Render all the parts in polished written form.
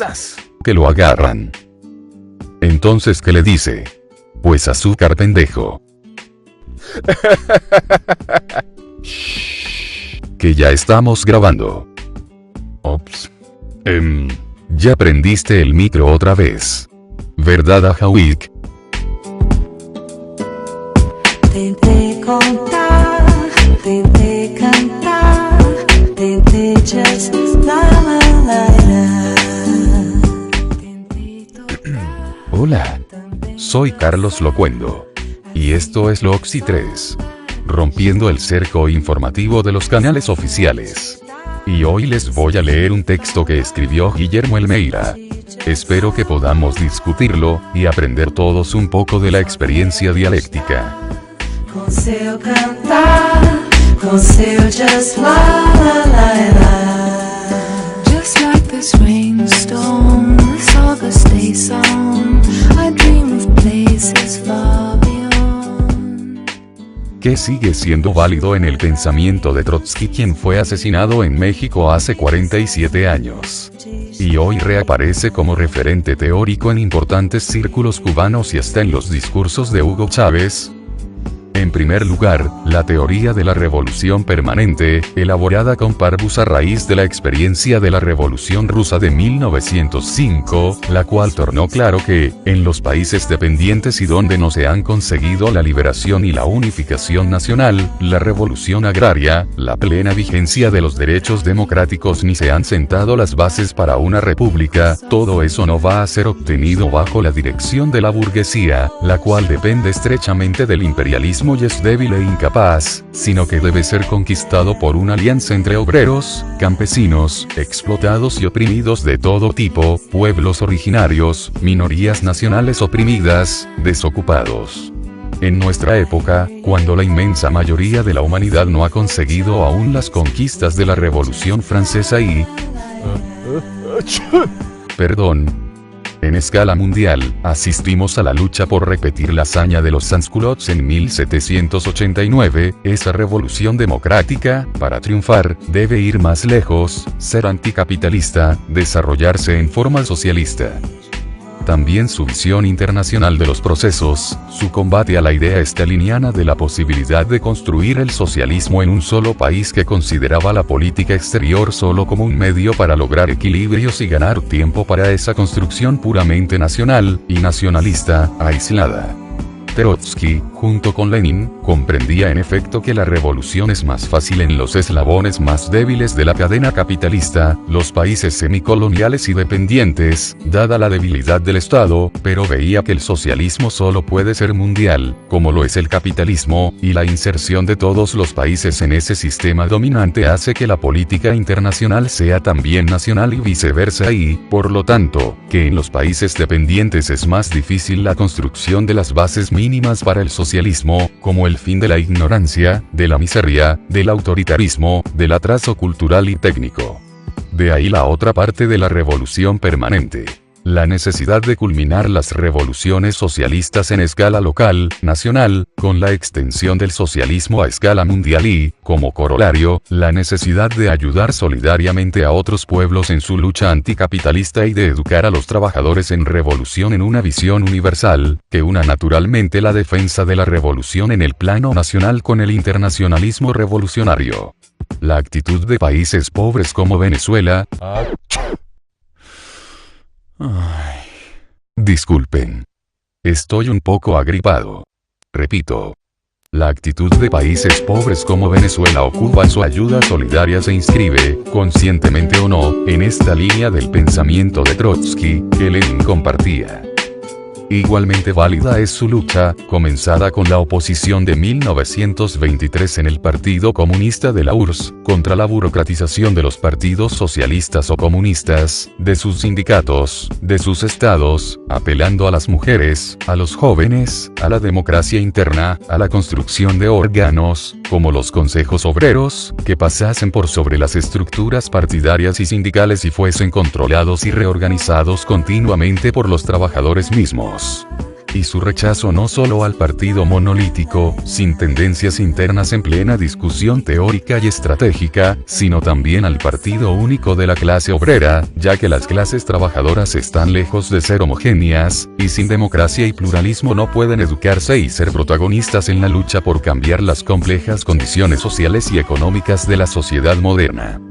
¡Zas! Que lo agarran. Entonces, ¿qué le dice? Pues azúcar, pendejo. Que ya estamos grabando. Ops. Ya prendiste el micro otra vez. ¿Verdad, Ajawik? Tentei contar, tentei cantar, tentei just la la la la. Tentei tocar. Hola. Soy Carlos Locuendo. Y esto es Loxy 3. Rompiendo el cerco informativo de los canales oficiales. Y hoy les voy a leer un texto que escribió Guillermo Elmeira. Espero que podamos discutirlo, y aprender todos un poco de la experiencia dialéctica. Com seu cantar, com seu just la la la la. Just like this rainstorm, this August day song, I dream of places far beyond. Que sigue siendo válido en el pensamiento de Trotsky, quien fue asesinado en México hace 47 años. Y hoy reaparece como referente teórico en importantes círculos cubanos y hasta en los discursos de Hugo Chávez. En primer lugar, la teoría de la revolución permanente, elaborada con Parbus a raíz de la experiencia de la Revolución Rusa de 1905, la cual tornó claro que, en los países dependientes y donde no se han conseguido la liberación y la unificación nacional, la revolución agraria, la plena vigencia de los derechos democráticos ni se han sentado las bases para una república, todo eso no va a ser obtenido bajo la dirección de la burguesía, la cual depende estrechamente del imperialismo y es débil e incapaz, sino que debe ser conquistado por una alianza entre obreros, campesinos, explotados y oprimidos de todo tipo, pueblos originarios, minorías nacionales oprimidas, desocupados. En nuestra época, cuando la inmensa mayoría de la humanidad no ha conseguido aún las conquistas de la Revolución Francesa y... En escala mundial, asistimos a la lucha por repetir la hazaña de los Sansculottes en 1789, esa revolución democrática, para triunfar, debe ir más lejos, ser anticapitalista, desarrollarse en forma socialista. También su visión internacional de los procesos, su combate a la idea staliniana de la posibilidad de construir el socialismo en un solo país que consideraba la política exterior solo como un medio para lograr equilibrios y ganar tiempo para esa construcción puramente nacional, y nacionalista, aislada. Trotsky, junto con Lenin, comprendía en efecto que la revolución es más fácil en los eslabones más débiles de la cadena capitalista, los países semicoloniales y dependientes, dada la debilidad del Estado, pero veía que el socialismo solo puede ser mundial, como lo es el capitalismo, y la inserción de todos los países en ese sistema dominante hace que la política internacional sea también nacional y viceversa y, por lo tanto, que en los países dependientes es más difícil la construcción de las bases mínimas para el socialismo, como el fin de la ignorancia, de la miseria, del autoritarismo, del atraso cultural y técnico. De ahí la otra parte de la revolución permanente. La necesidad de culminar las revoluciones socialistas en escala local, nacional, con la extensión del socialismo a escala mundial y, como corolario, la necesidad de ayudar solidariamente a otros pueblos en su lucha anticapitalista y de educar a los trabajadores en revolución en una visión universal, que una naturalmente la defensa de la revolución en el plano nacional con el internacionalismo revolucionario. La actitud de países pobres como Venezuela... Disculpen. Estoy un poco agripado. Repito. La actitud de países pobres como Venezuela o Cuba en su ayuda solidaria se inscribe, conscientemente o no, en esta línea del pensamiento de Trotsky, que Lenin compartía. Igualmente válida es su lucha, comenzada con la oposición de 1923 en el Partido Comunista de la URSS, contra la burocratización de los partidos socialistas o comunistas, de sus sindicatos, de sus estados, apelando a las mujeres, a los jóvenes, a la democracia interna, a la construcción de órganos, como los consejos obreros, que pasasen por sobre las estructuras partidarias y sindicales y fuesen controlados y reorganizados continuamente por los trabajadores mismos. y su rechazo no solo al partido monolítico, sin tendencias internas en plena discusión teórica y estratégica, sino también al partido único de la clase obrera, ya que las clases trabajadoras están lejos de ser homogéneas, y sin democracia y pluralismo no pueden educarse y ser protagonistas en la lucha por cambiar las complejas condiciones sociales y económicas de la sociedad moderna.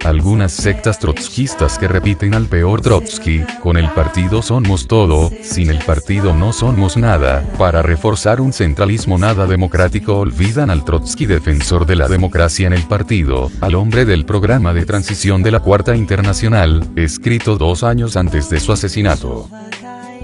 Algunas sectas trotskistas que repiten al peor Trotsky, con el partido somos todo, sin el partido no somos nada, para reforzar un centralismo nada democrático olvidan al Trotsky defensor de la democracia en el partido, al hombre del programa de transición de la Cuarta Internacional, escrito 2 años antes de su asesinato.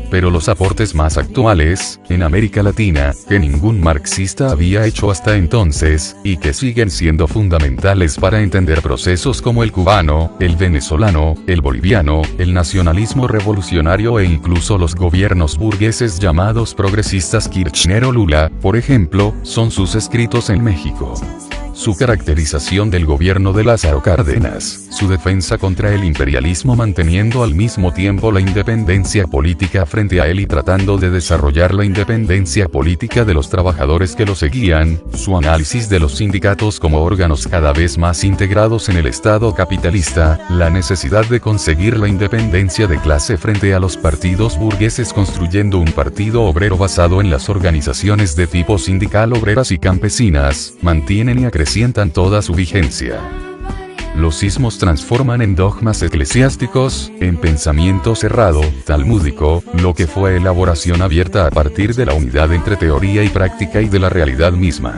Pero los aportes más actuales, en América Latina, que ningún marxista había hecho hasta entonces, y que siguen siendo fundamentales para entender procesos como el cubano, el venezolano, el boliviano, el nacionalismo revolucionario e incluso los gobiernos burgueses llamados progresistas Kirchner o Lula, por ejemplo, son sus escritos en México. Su caracterización del gobierno de Lázaro Cárdenas, su defensa contra el imperialismo manteniendo al mismo tiempo la independencia política frente a él y tratando de desarrollar la independencia política de los trabajadores que lo seguían, su análisis de los sindicatos como órganos cada vez más integrados en el Estado capitalista, la necesidad de conseguir la independencia de clase frente a los partidos burgueses construyendo un partido obrero basado en las organizaciones de tipo sindical obreras y campesinas, mantienen y acrecientan toda su vigencia. Los sismos transforman en dogmas eclesiásticos, en pensamiento cerrado, talmúdico, lo que fue elaboración abierta a partir de la unidad entre teoría y práctica y de la realidad misma.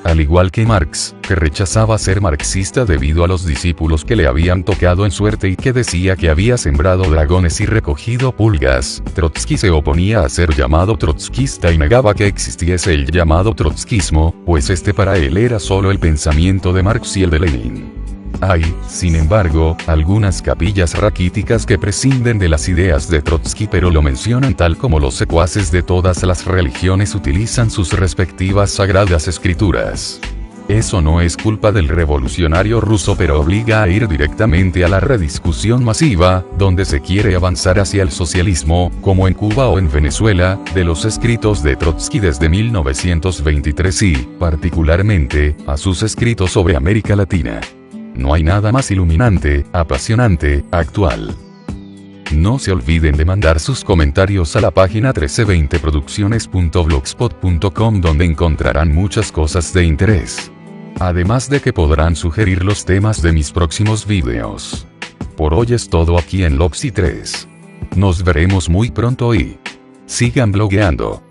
Al igual que Marx, que rechazaba ser marxista debido a los discípulos que le habían tocado en suerte y que decía que había sembrado dragones y recogido pulgas, Trotsky se oponía a ser llamado trotskista y negaba que existiese el llamado trotskismo, pues este para él era solo el pensamiento de Marx y el de Lenin. Hay, sin embargo, algunas capillas raquíticas que prescinden de las ideas de Trotsky pero lo mencionan tal como los secuaces de todas las religiones utilizan sus respectivas sagradas escrituras. Eso no es culpa del revolucionario ruso pero obliga a ir directamente a la rediscusión masiva, donde se quiere avanzar hacia el socialismo, como en Cuba o en Venezuela, de los escritos de Trotsky desde 1923 y, particularmente, a sus escritos sobre América Latina. No hay nada más iluminante, apasionante, actual. No se olviden de mandar sus comentarios a la página 1320producciones.blogspot.com donde encontrarán muchas cosas de interés. Además de que podrán sugerir los temas de mis próximos videos. Por hoy es todo aquí en Lopsy 3. Nos veremos muy pronto y sigan blogueando.